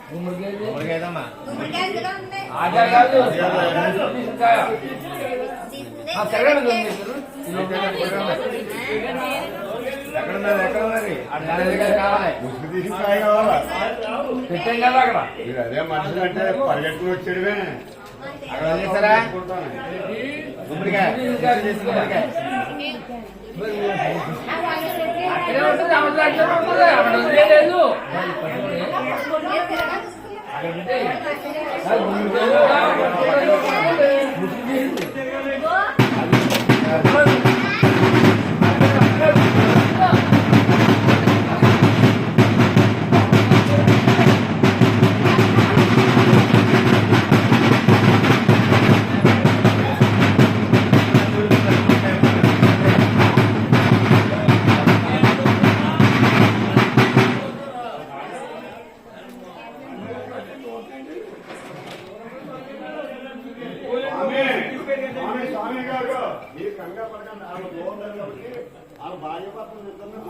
గుమ్మడికాయదమ్మా పెట్టాం కదా అక్కడ అదే మనుషులు అంటే పరిగెట్టుకుని వచ్చాడువే అక్కడ చేస్తారా గుమ్మడికాయ గుమ్మడికాయ అక్కడే ఉంటుంది అక్కడ లేదు స్వామి గారు మీరు కంగారు పడకండి ఆమె బాగుంటారు కాబట్టి ఆమె భార్య పత్రం చెప్తాను